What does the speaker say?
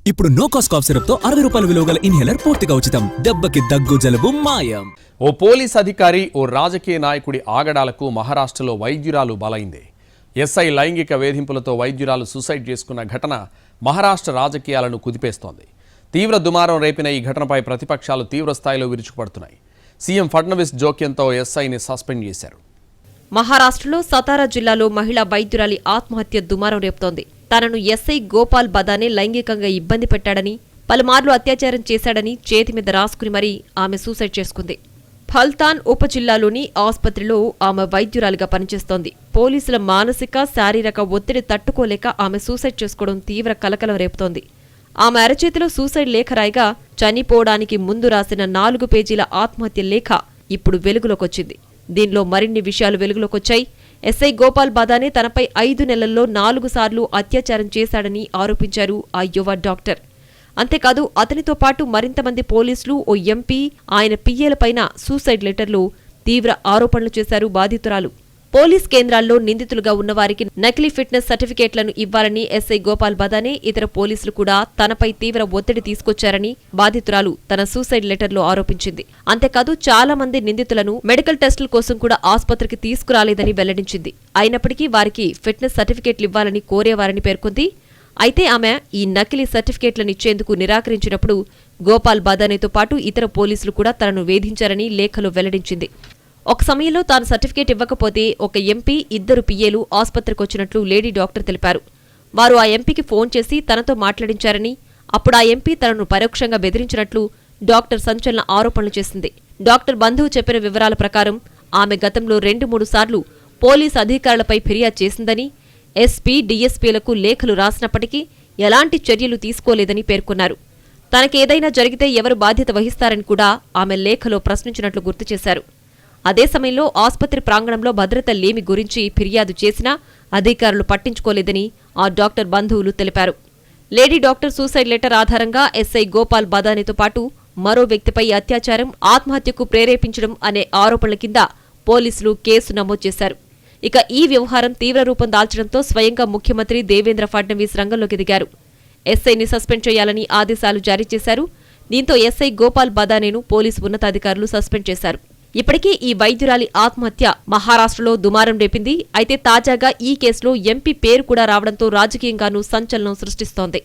ఇప్పుడు no cost cough syrup తో 60 రూపాయల విలువ గల ఇన్హేలర్ పూర్తిగా ఉచితం. దెబ్బకి దగ్గు జలుబు మాయం. ఓ పోలీస్ అధికారి ఓ రాజకీయ నాయకుడి ఆగడాలకు మహారాష్ట్రలో వైద్యురాలు బలైంది. ఎస్ఐ లైంగిక వేధింపులతో వైద్యురాలు సూసైడ్ చేసుకున్న ఘటన మహారాష్ట్ర రాజకీయాలను కుదిపేస్తోంది. తీవ్ర దుమారం రేపిన ఈ ఘటనపై ప్రతిపక్షాలు తీవ్ర స్థాయిలో విరుచుకుపడుతున్నాయి. సీఎం ఫడ్నవీస్ జోక్యంతో ఎస్ఐని సస్పెండ్ చేశారు. మహారాష్ట్రలో సతారా జిల్లాలో మహిళా వైద్యురాలి ఆత్మహత్య దుమారం రేపుతోంది. తనను ఎస్ఐ గోపాల్ బదానే లైంగికంగా ఇబ్బంది పెట్టాడని, పలుమార్లు అత్యాచారం చేశాడని చేతి మీద రాసుకుని మరీ ఆమె సూసైడ్ చేసుకుంది. ఫల్తాన్ ఉప జిల్లాలోని ఆసుపత్రిలో ఆమె వైద్యురాలిగా పనిచేస్తోంది. పోలీసుల మానసిక, శారీరక ఒత్తిడి తట్టుకోలేక ఆమె సూసైడ్ చేసుకోవడం తీవ్ర కలకలం రేపుతోంది. ఆమె అరచేతిలో సూసైడ్ లేఖ రాయిగా చనిపోవడానికి ముందు రాసిన 4 పేజీల ఆత్మహత్య లేఖ ఇప్పుడు వెలుగులోకొచ్చింది. దీనిలో మరిన్ని విషయాలు వెలుగులోకొచ్చాయి. ఎస్ఐ గోపాల్ బదానే తనపై 5 నెలల్లో 4 సార్లు అత్యాచారం చేశాడని ఆరోపించారు ఆ యువ డాక్టర్. అంతేకాదు అతనితో పాటు మరింతమంది పోలీసులు, ఓ ఎంపీ, ఆయన పిఏలపైన సూసైడ్ లెటర్లు తీవ్ర ఆరోపణలు చేశారు బాధితురాలు. పోలీస్ కేంద్రాల్లో నిందితులుగా ఉన్నవారికి నకిలీ ఫిట్నెస్ సర్టిఫికేట్లను ఇవ్వాలని ఎస్ఐ గోపాల్ బదానే, ఇతర పోలీసులు కూడా తనపై తీవ్ర ఒత్తిడి తీసుకొచ్చారని బాధితురాలు తన సూసైడ్ లెటర్లో ఆరోపించింది. అంతేకాదు చాలా మంది నిందితులను మెడికల్ టెస్టుల కోసం కూడా ఆసుపత్రికి తీసుకురాలేదని వెల్లడించింది. అయినప్పటికీ వారికి ఫిట్నెస్ సర్టిఫికేట్లు ఇవ్వాలని కోరేవారని పేర్కొంది. అయితే ఆమె ఈ నకిలీ సర్టిఫికేట్లనిచ్చేందుకు నిరాకరించినప్పుడు గోపాల్ బదానేతో పాటు ఇతర పోలీసులు కూడా తనను వేధించారని లేఖలో వెల్లడించింది. ఒక సమయంలో తాను సర్టిఫికేట్ ఇవ్వకపోతే ఒక ఎంపీ, 2 పిఏలు ఆసుపత్రికొచ్చినట్లు లేడీ డాక్టర్ తెలిపారు. వారు ఆ ఎంపీకి ఫోన్ చేసి తనతో మాట్లాడించారని, అప్పుడు ఆ ఎంపీ తనను పరోక్షంగా బెదిరించినట్లు డాక్టర్ సంచలన ఆరోపణలు చేసింది. డాక్టర్ బంధువు చెప్పిన వివరాల ప్రకారం ఆమె గతంలో 2-3 సార్లు పోలీసు అధికారులపై ఫిర్యాదు చేసిందని, ఎస్పీ, డీఎస్పీలకు లేఖలు రాసినప్పటికీ ఎలాంటి చర్యలు తీసుకోలేదని పేర్కొన్నారు. తనకేదైనా జరిగితే ఎవరు బాధ్యత వహిస్తారని కూడా ఆమె లేఖలో ప్రశ్నించినట్లు గుర్తు చేశారు. అదే సమయంలో ఆసుపత్రి ప్రాంగణంలో భద్రత లేమి గురించి ఫిర్యాదు చేసినా అధికారులు పట్టించుకోలేదని ఆ డాక్టర్ బంధువులు తెలిపారు. లేడీ డాక్టర్ సూసైడ్ లెటర్ ఆధారంగా ఎస్ఐ గోపాల్ బదానేతో పాటు మరో వ్యక్తిపై అత్యాచారం, ఆత్మహత్యకు ప్రేరేపించడం అనే ఆరోపణల కింద పోలీసులు కేసు నమోదు చేశారు. ఇక ఈ వ్యవహారం తీవ్ర రూపం దాల్చడంతో స్వయంగా ముఖ్యమంత్రి దేవేంద్ర ఫడ్నవీస్ రంగంలోకి దిగారు. ఎస్ఐని సస్పెండ్ చేయాలని ఆదేశాలు జారీ చేశారు. దీంతో ఎస్ఐ గోపాల్ బదానేను పోలీసు ఉన్నతాధికారులు సస్పెండ్ చేశారు. ఇప్పటికీ ఈ వైద్యురాలి ఆత్మహత్య మహారాష్ట్రలో దుమారం రేపింది. అయితే తాజాగా ఈ కేసులో ఎంపీ పేరు కూడా రావడంతో రాజకీయంగానూ సంచలనం సృష్టిస్తోంది.